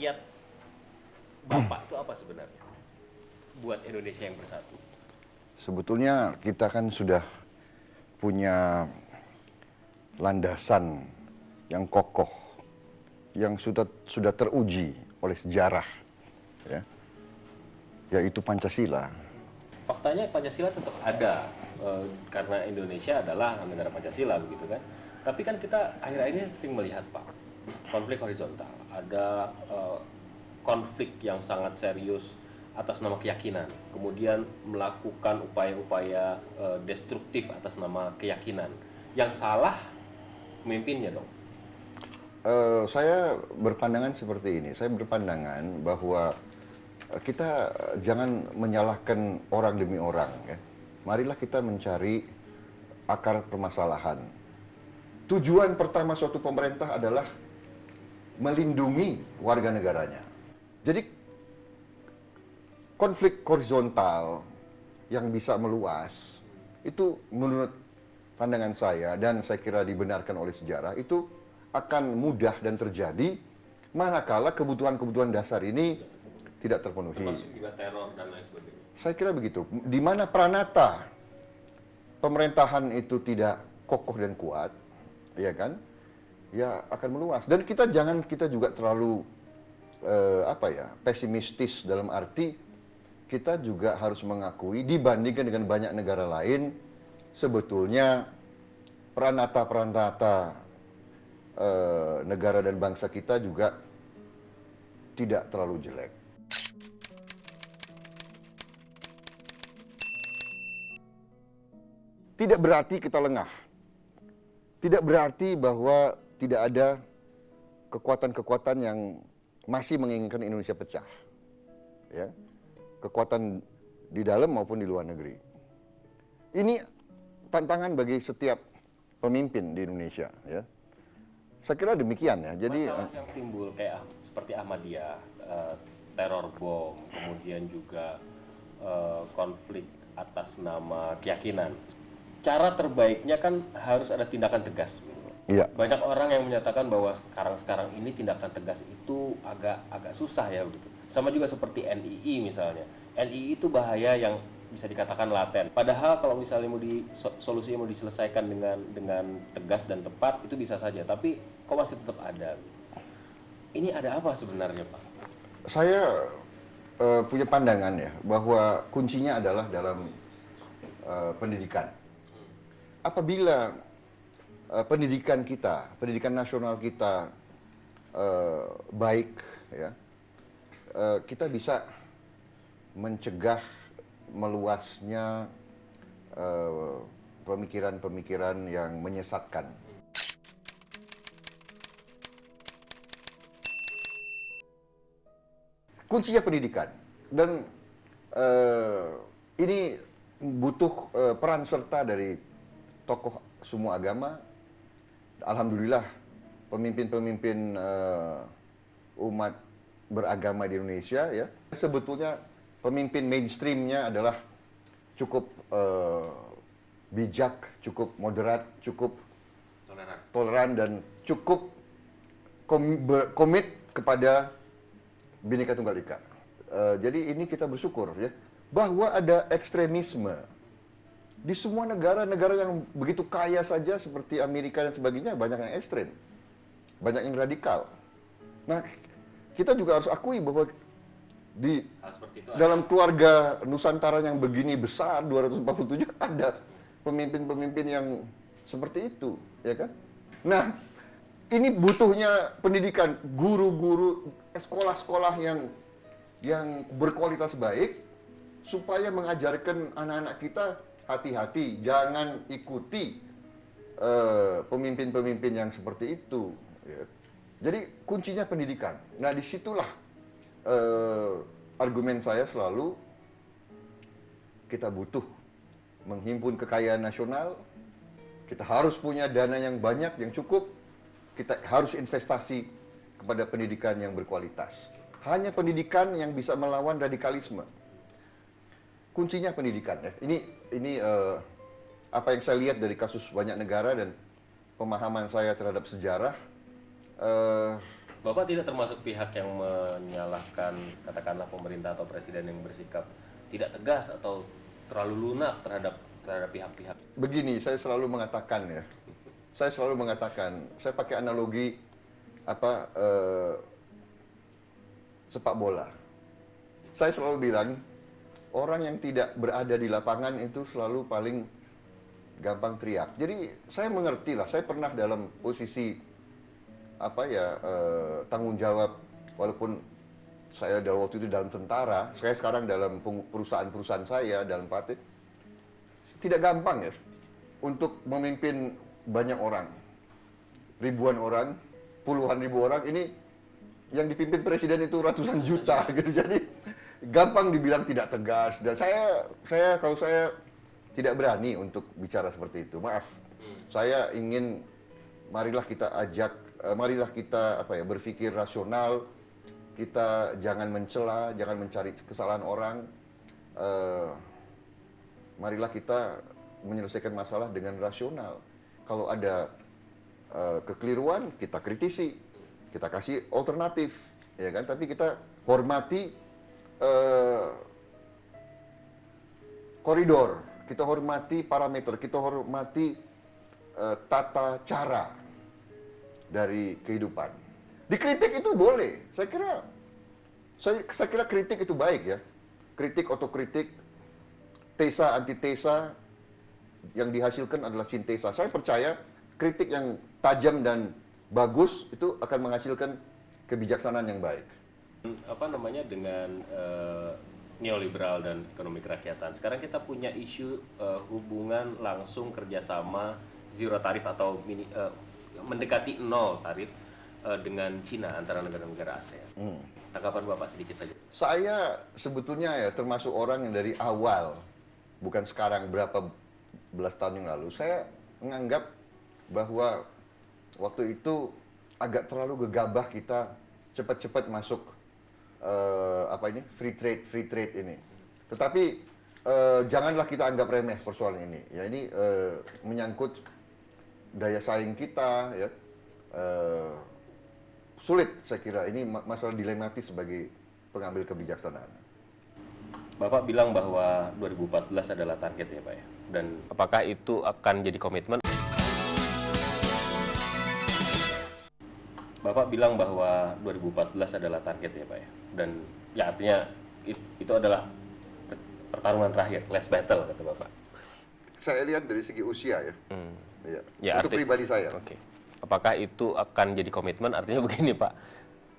kiat Bapak itu apa sebenarnya buat Indonesia yang bersatu? Sebetulnya kita kan sudah punya landasan yang kokoh, yang sudah teruji oleh sejarah, ya, yaitu Pancasila. Faktanya Pancasila tetap ada karena Indonesia adalah negara Pancasila begitu kan. Tapi kan kita akhir-akhir ini sering melihat Pak konflik horizontal, ada konflik yang sangat serius atas nama keyakinan, kemudian melakukan upaya-upaya destruktif atas nama keyakinan. Yang salah pemimpinnya dong. Saya berpandangan seperti ini. Saya berpandangan bahwa kita jangan menyalahkan orang demi orang, ya. Marilah kita mencari akar permasalahan. Tujuan pertama suatu pemerintah adalah melindungi warga negaranya. Jadi konflik horizontal yang bisa meluas itu menurut pandangan saya, dan saya kira dibenarkan oleh sejarah, itu akan mudah dan terjadi manakala kebutuhan-kebutuhan dasar ini tidak terpenuhi. Termasuk juga teror dan lain sebagainya. Saya kira begitu. Di mana pranata pemerintahan itu tidak kokoh dan kuat, ya kan? Ya akan meluas. Dan kita juga terlalu pesimistis, dalam arti kita juga harus mengakui dibandingkan dengan banyak negara lain, sebetulnya pranata negara dan bangsa kita juga tidak terlalu jelek. Tidak berarti kita lengah. Tidak berarti bahwa tidak ada kekuatan-kekuatan yang masih menginginkan Indonesia pecah. Ya. Kekuatan di dalam maupun di luar negeri. Ini tantangan bagi setiap pemimpin di Indonesia, ya. Saya kira demikian, ya. Jadi masalah yang timbul kayak seperti Ahmadiyah, teror bom, kemudian juga konflik atas nama keyakinan. Cara terbaiknya kan harus ada tindakan tegas. iya. Banyak orang yang menyatakan bahwa sekarang ini tindakan tegas itu agak susah ya begitu. Sama juga seperti NII misalnya. NII itu bahaya yang bisa dikatakan laten. Padahal kalau misalnya solusinya mau diselesaikan dengan tegas dan tepat itu bisa saja. Tapi kok masih tetap ada? Ini ada apa sebenarnya, Pak? Saya punya pandangan, ya, bahwa kuncinya adalah dalam pendidikan. Apabila pendidikan nasional kita baik, ya, kita bisa mencegah meluasnya pemikiran-pemikiran yang menyesatkan. Kuncinya pendidikan, dan ini butuh peran serta dari tokoh semua agama. Alhamdulillah pemimpin-pemimpin umat beragama di Indonesia, ya, sebetulnya pemimpin mainstreamnya adalah cukup bijak, cukup moderat, cukup toleran, dan cukup komit kepada Bhinneka Tunggal Ika. Jadi ini kita bersyukur, ya, bahwa ada ekstremisme di semua negara yang begitu kaya saja seperti Amerika dan sebagainya, banyak yang ekstrem, banyak yang radikal. Nah, kita juga harus akui bahwa di dalam keluarga Nusantara yang begini besar, 247, ada pemimpin-pemimpin yang seperti itu, ya kan? Nah, ini butuhnya pendidikan, guru-guru, sekolah-sekolah yang berkualitas baik, supaya mengajarkan anak-anak kita hati-hati, jangan ikuti pemimpin-pemimpin yang seperti itu, ya. Jadi kuncinya pendidikan. Nah, disitulah argumen saya selalu, kita butuh menghimpun kekayaan nasional, kita harus punya dana yang banyak, yang cukup, kita harus investasi kepada pendidikan yang berkualitas. Hanya pendidikan yang bisa melawan radikalisme. Kuncinya pendidikan, ya. Ini apa yang saya lihat dari kasus banyak negara dan pemahaman saya terhadap sejarah. Bapak tidak termasuk pihak yang menyalahkan katakanlah pemerintah atau presiden yang bersikap tidak tegas atau terlalu lunak terhadap pihak-pihak. Begini, saya selalu mengatakan ya. Saya pakai analogi sepak bola. Saya selalu bilang orang yang tidak berada di lapangan itu selalu paling gampang teriak. Jadi saya mengerti lah. Saya pernah dalam posisi tanggung jawab, walaupun saya waktu itu dalam tentara, saya sekarang dalam perusahaan-perusahaan saya, dalam partai, tidak gampang ya untuk memimpin banyak orang, ribuan orang, puluhan ribu orang. Ini yang dipimpin presiden itu ratusan juta gitu. Jadi gampang dibilang tidak tegas. Dan kalau saya tidak berani untuk bicara seperti itu. Maaf. Saya ingin marilah kita berpikir rasional. Kita jangan mencela, jangan mencari kesalahan orang. Marilah kita menyelesaikan masalah dengan rasional. Kalau ada kekeliruan, kita kritisi, kita kasih alternatif, ya kan? Tapi kita hormati koridor, kita hormati parameter, kita hormati tata cara dari kehidupan. Dikritik itu boleh, saya kira kritik itu baik ya. Kritik, otokritik, tesa, antitesa, yang dihasilkan adalah sintesa. Saya percaya kritik yang tajam dan bagus itu akan menghasilkan kebijaksanaan yang baik. Dengan neoliberal dan ekonomi kerakyatan. Sekarang kita punya isu hubungan langsung kerjasama zero tarif atau mendekati nol tarif dengan Cina antara negara-negara ASEAN. Tanggapan Bapak sedikit saja. Saya sebetulnya ya termasuk orang yang dari awal, bukan sekarang, berapa belas tahun yang lalu, saya menganggap bahwa waktu itu agak terlalu gegabah kita cepat-cepat masuk free trade ini. Tetapi janganlah kita anggap remeh persoalan ini. Ya, ini menyangkut daya saing kita, ya. Sulit saya kira, ini masalah dilematis sebagai pengambil kebijaksanaan. Bapak bilang bahwa 2014 adalah target ya Pak ya? Dan apakah itu akan jadi komitmen? Bapak bilang bahwa 2014 adalah target ya Pak ya? Dan ya artinya itu adalah pertarungan terakhir, last battle kata Bapak. Saya lihat dari segi usia ya. Ya, itu pribadi saya. Oke. Apakah itu akan jadi komitmen? Artinya begini Pak,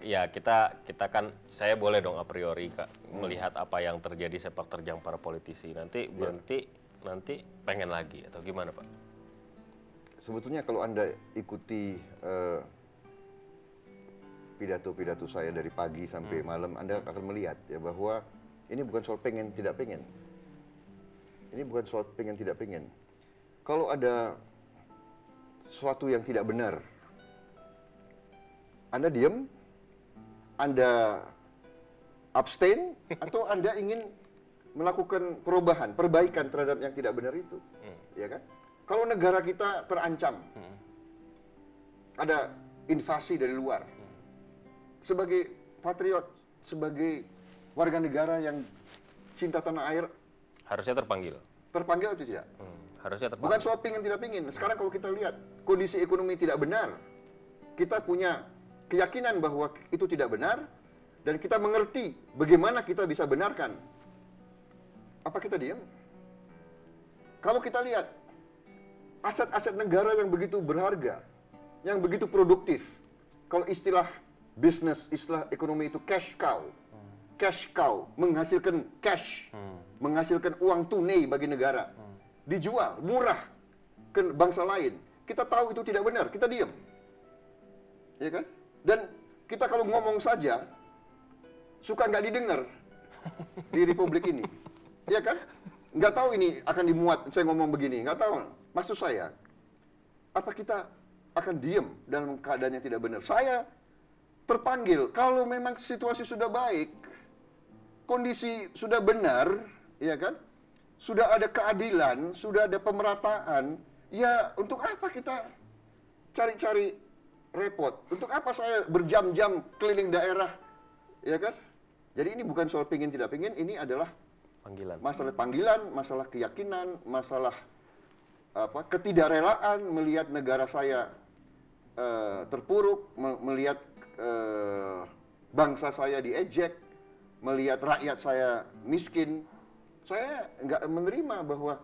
ya kita kan, saya boleh dong a priori Kak, melihat apa yang terjadi sepak terjang para politisi. Nanti berhenti, nanti pengen lagi atau gimana Pak? Sebetulnya kalau Anda ikuti pidato-pidato saya dari pagi sampai malam, Anda akan melihat ya bahwa ini bukan soal pengen tidak pengen. Ini bukan soal pengen tidak pengen. Kalau ada sesuatu yang tidak benar, Anda diam, Anda abstain, atau Anda ingin melakukan perbaikan terhadap yang tidak benar itu, ya kan? Kalau negara kita terancam, ada invasi dari luar, sebagai patriot, sebagai warga negara yang cinta tanah air, harusnya terpanggil. Terpanggil atau tidak? Harusnya terpanggil. Bukan soal pingin tidak pingin. Sekarang kalau kita lihat kondisi ekonomi tidak benar, kita punya keyakinan bahwa itu tidak benar, dan kita mengerti bagaimana kita bisa benarkan. Apa kita diam? Kalau kita lihat aset-aset negara yang begitu berharga, yang begitu produktif, kalau istilah bisnis, istilah ekonomi itu cash cow, menghasilkan cash, menghasilkan uang tunai bagi negara, dijual murah ke bangsa lain. Kita tahu itu tidak benar, kita diam, ya kan? Dan kita kalau ngomong saja suka nggak didengar di republik ini, ya kan? Nggak tahu ini akan dimuat saya ngomong begini, nggak tahu. Maksud saya, apa kita akan diam dalam keadaan yang tidak benar? Saya terpanggil kalau memang situasi sudah baik, kondisi sudah benar, ya kan? Sudah ada keadilan, sudah ada pemerataan, ya untuk apa kita cari-cari repot. Untuk apa saya berjam-jam keliling daerah, ya kan? Jadi ini bukan soal pingin tidak pingin, ini adalah Panggilan. masalah panggilan, masalah keyakinan, masalah ketidakrelaan melihat negara saya terpuruk, melihat bangsa saya diejek, melihat rakyat saya miskin. Saya nggak menerima bahwa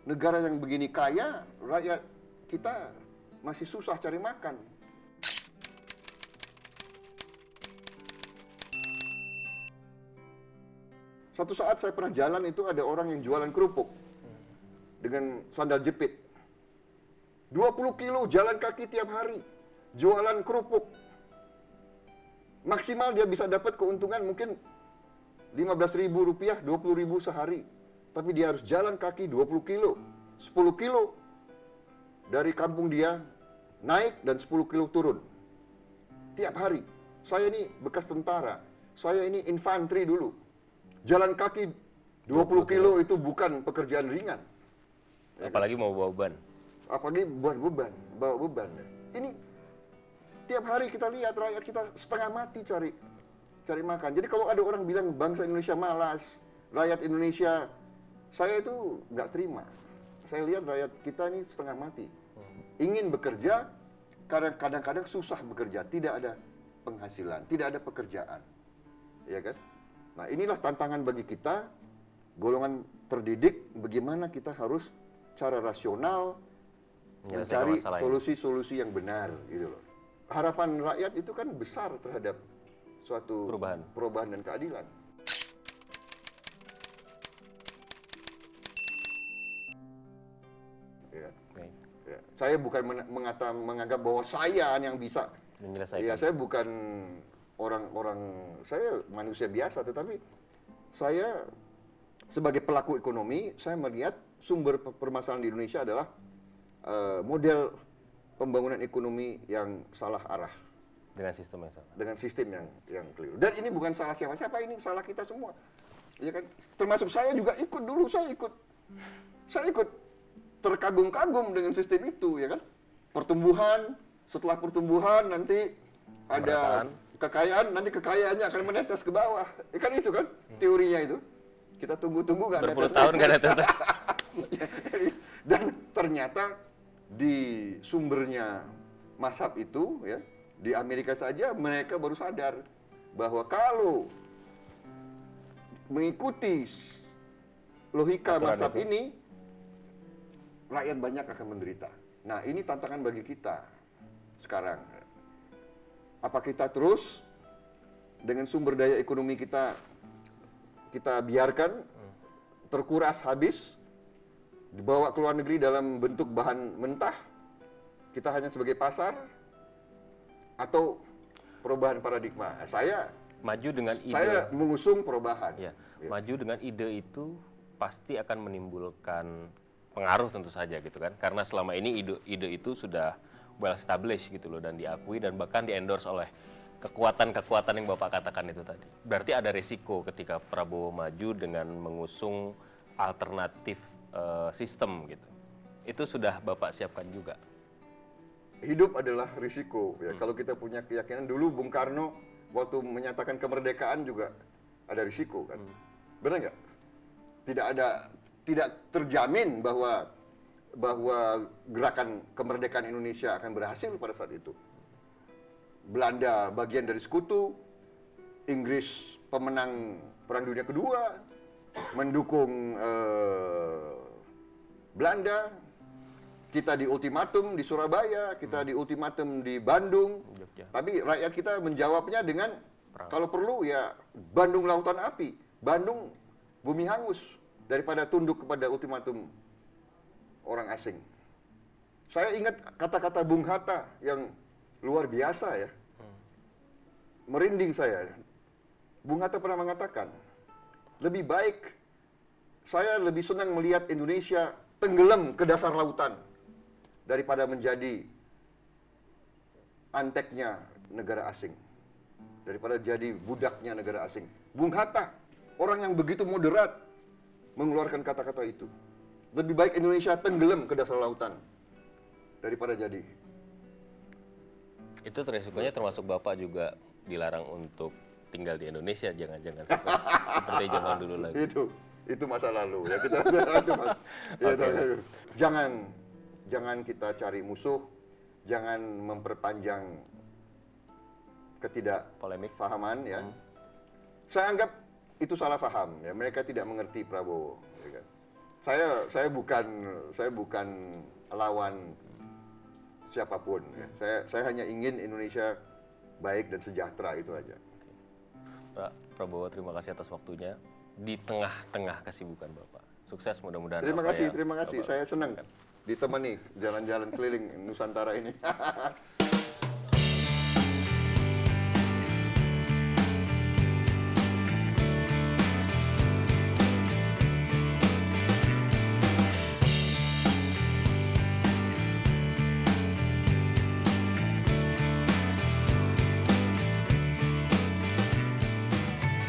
negara yang begini kaya, rakyat kita masih susah cari makan. Satu saat saya pernah jalan, itu ada orang yang jualan kerupuk dengan sandal jepit. 20 kilo jalan kaki tiap hari, jualan kerupuk. Maksimal dia bisa dapat keuntungan mungkin Rp15.000, Rp20.000 sehari. Tapi dia harus jalan kaki 20 kilo, 10 kilo dari kampung dia naik dan 10 kilo turun. Tiap hari. Saya ini bekas tentara, saya ini infanteri dulu. Jalan kaki 20 kilo itu bukan pekerjaan ringan. Apalagi mau bawa beban. Apalagi buat beban, bawa beban. Ini tiap hari kita lihat rakyat kita setengah mati cari makan. Jadi kalau ada orang bilang bangsa Indonesia malas, rakyat Indonesia, saya itu nggak terima. Saya lihat rakyat kita ini setengah mati. Ingin bekerja, kadang-kadang susah bekerja, tidak ada penghasilan, tidak ada pekerjaan. Ya kan? Nah, inilah tantangan bagi kita, golongan terdidik, bagaimana kita harus cara rasional mencari solusi-solusi yang benar, gitu loh. Harapan rakyat itu kan besar terhadap suatu perubahan dan keadilan. Ya. Okay. Ya. Saya bukan menganggap bahwa saya yang bisa menyelesaikan. Ya, saya bukan saya manusia biasa, tetapi saya sebagai pelaku ekonomi, saya melihat sumber permasalahan di Indonesia adalah model pembangunan ekonomi yang salah arah. Dengan sistem yang salah. Dengan sistem yang keliru. Dan ini bukan salah siapa-siapa, ini salah kita semua. Ya kan? Termasuk saya juga ikut dulu, saya ikut terkagum-kagum dengan sistem itu, ya kan? Pertumbuhan, setelah pertumbuhan nanti ada kekayaan, nanti kekayaannya akan menetes ke bawah. Ya kan itu kan teorinya itu. Kita tunggu-tunggu nggak netes. Berpuluh tahun nggak netes. Dan ternyata di sumbernya mazhab itu, ya, di Amerika saja mereka baru sadar bahwa kalau mengikuti logika mazhab ini, rakyat banyak akan menderita. Nah, ini tantangan bagi kita sekarang. Apa kita terus dengan sumber daya ekonomi kita biarkan terkuras habis, dibawa ke luar negeri dalam bentuk bahan mentah, kita hanya sebagai pasar, atau perubahan paradigma? Saya mengusung perubahan. Ya, ya. Maju dengan ide itu pasti akan menimbulkan pengaruh tentu saja gitu kan, karena selama ini ide itu sudah well established gitu loh, dan diakui dan bahkan di-endorse oleh kekuatan-kekuatan yang Bapak katakan itu tadi. Berarti ada resiko ketika Prabowo maju dengan mengusung alternatif sistem gitu. Itu sudah Bapak siapkan juga. Hidup adalah risiko ya. Kalau kita punya keyakinan, dulu Bung Karno waktu menyatakan kemerdekaan juga ada risiko kan. Benar nggak? Tidak terjamin bahwa gerakan kemerdekaan Indonesia akan berhasil pada saat itu. Belanda bagian dari sekutu, Inggris pemenang Perang Dunia Kedua, mendukung Belanda, kita di ultimatum di Surabaya, kita di ultimatum di Bandung, tapi rakyat kita menjawabnya dengan kalau perlu ya Bandung lautan api, Bandung bumi hangus, daripada tunduk kepada ultimatum orang asing. Saya ingat kata-kata Bung Hatta yang luar biasa ya. Merinding saya. Bung Hatta pernah mengatakan, lebih baik saya lebih senang melihat Indonesia tenggelam ke dasar lautan daripada menjadi anteknya negara asing, daripada jadi budaknya negara asing. Bung Hatta, orang yang begitu moderat, mengeluarkan kata-kata itu. Lebih baik Indonesia tenggelam ke dasar lautan daripada jadi Itu resikonya termasuk Bapak juga dilarang untuk tinggal di Indonesia, jangan-jangan seperti zaman dulu lagi. Itu masa lalu ya kita jangan kita cari musuh, jangan memperpanjang ketidakfahaman ya. Saya anggap itu salah paham ya, mereka tidak mengerti Prabowo ya kan? Saya bukan lawan siapapun ya. Saya hanya ingin Indonesia baik dan sejahtera, itu aja. Pak Prabowo, terima kasih atas waktunya di tengah-tengah kesibukan Bapak. Sukses mudah-mudahan. Terima kasih. Bapak Saya senang ditemani jalan-jalan keliling Nusantara ini.